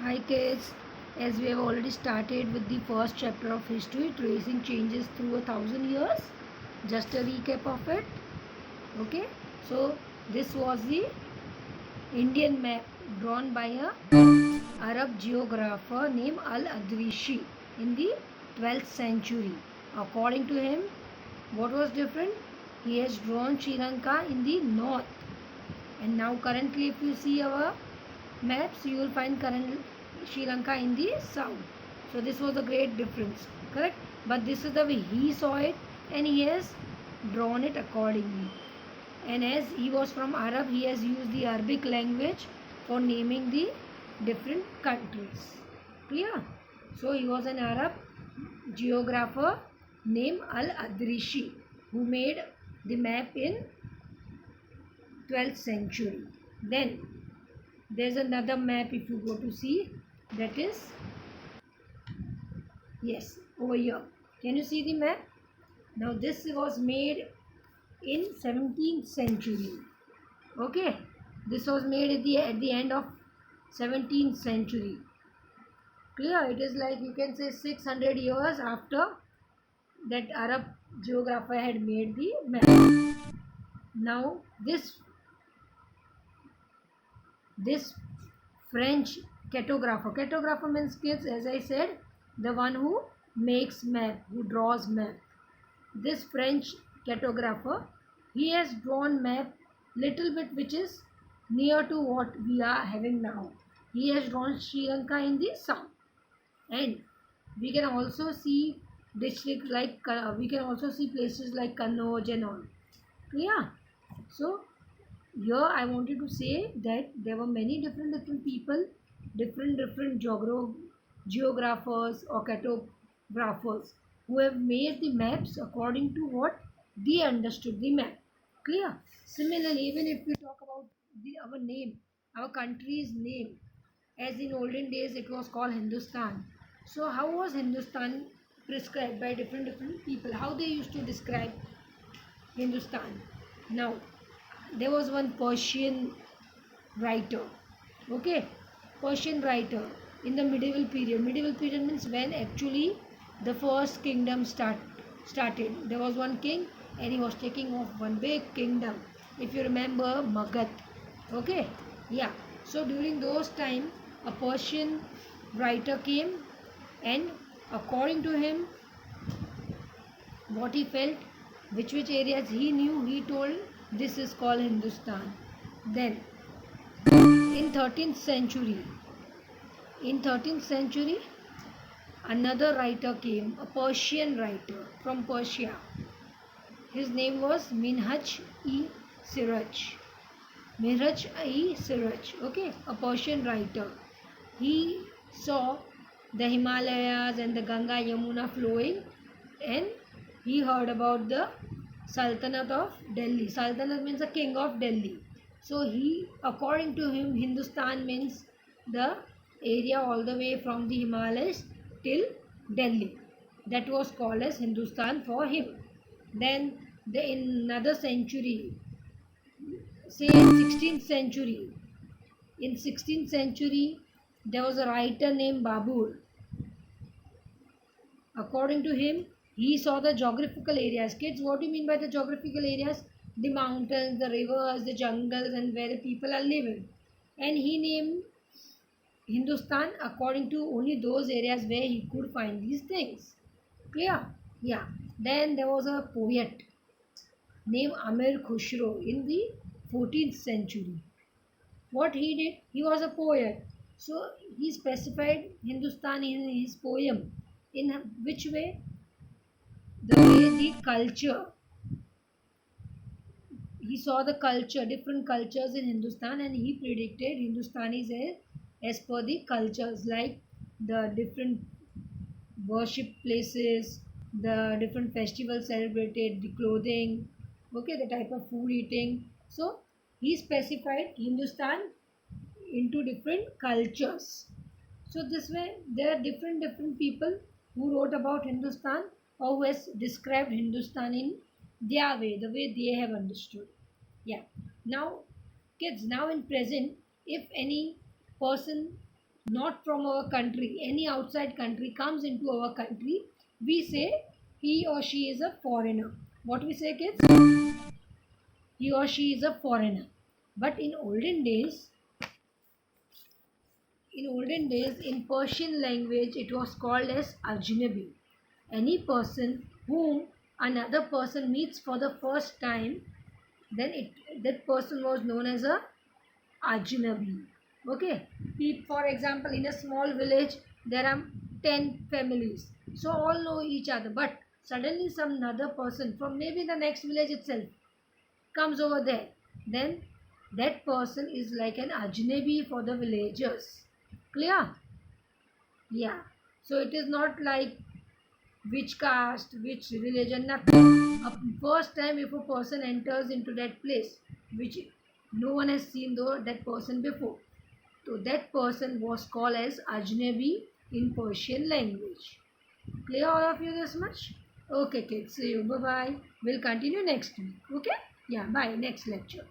Hi kids, as we have already started with the first chapter of history, tracing changes through 1,000 years. Just a recap of it. Okay, so this was the Indian map drawn by a Arab geographer named Al-Adrishi in the 12th century. According to him, what was different? He has drawn Sri Lanka in the north, and now currently if you see our maps, you will find current Sri Lanka in the south. So this was a great difference, correct? But this is the way he saw it, and he has drawn it accordingly. And as he was from Arab, he has used the Arabic language for naming the different countries. Clear? So he was an Arab geographer named Al-Adrishi who made the map in 12th century. Then there's another map if you go to see, that is, yes, over here. Can you see the map? Now this was made in 17th century. Okay, this was made at the end of 17th century. Clear? It is like you can say 600 years after that Arab geographer had made the map. Now this French cartographer means, kids, as I said, the one who makes map, who draws map. This French cartographer, he has drawn map little bit which is near to what we are having now. He has drawn Sri Lanka in the south, and we can also see districts like we can also see places like Kannauj and all. Clear? So here I wanted to say that there were many different people, different geographers or cartographers who have made the maps according to what they understood the map. Clear? Similarly, even if we talk about our name, our country's name, as in olden days it was called Hindustan. So how was Hindustan prescribed by different people? How they used to describe Hindustan? Now, there was one Persian writer, okay, Persian writer in the medieval period. Medieval period means when actually the first kingdom started. There was one king and he was taking off one big kingdom, if you remember, Magad. Okay, yeah. So during those time a Persian writer came, and according to him, what he felt, which areas he knew, he told this is called Hindustan. Then in 13th century, another writer came, a Persian writer from Persia. His name was Siraj. Minhaj-e-Siraj, okay, a Persian writer. He saw the Himalayas and the Ganga Yamuna flowing, and he heard about the Sultanate of Delhi. Sultanate means the king of Delhi. So he, according to him, Hindustan means the area all the way from the Himalayas till Delhi. That was called as Hindustan for him. Then in another century, say in 16th century, there was a writer named Babur. According to him, he saw the geographical areas. Kids, what do you mean by the geographical areas? The mountains, the rivers, the jungles, and where the people are living. And he named Hindustan according to only those areas where he could find these things. Clear? Yeah. Then there was a poet named Amir Khusro in the 14th century. What he did, he was a poet. So he specified Hindustan in his poem. In which way? The way the culture, he saw the culture, different cultures in Hindustan, and he predicted Hindustanis as per the cultures, like the different worship places, the different festivals celebrated, the clothing, okay, the type of food eating. So he specified Hindustan into different cultures. So this way there are different people who wrote about Hindustan or who has described Hindustan in their way, the way they have understood. Yeah. Now kids, now in present, if any person not from our country, any outside country comes into our country, we say he or she is a foreigner. What we say, kids? He or she is a foreigner. But in olden days, in Persian language, it was called as ajnabi. Any person whom another person meets for the first time, then that person was known as a ajnabi. Okay. For example, in a small village, there are 10 families. So all know each other. But suddenly some another person from maybe the next village itself comes over there. Then that person is like an ajnabi for the villagers. Clear? Yeah. So it is not like which caste, which religion, nothing. First time if a person enters into that place, which no one has seen though that person before, so that person was called as Ajnabi in Persian language. Clear all of you this much? Okay kids, see you. Bye bye. We'll continue next week. Okay? Yeah, bye. Next lecture.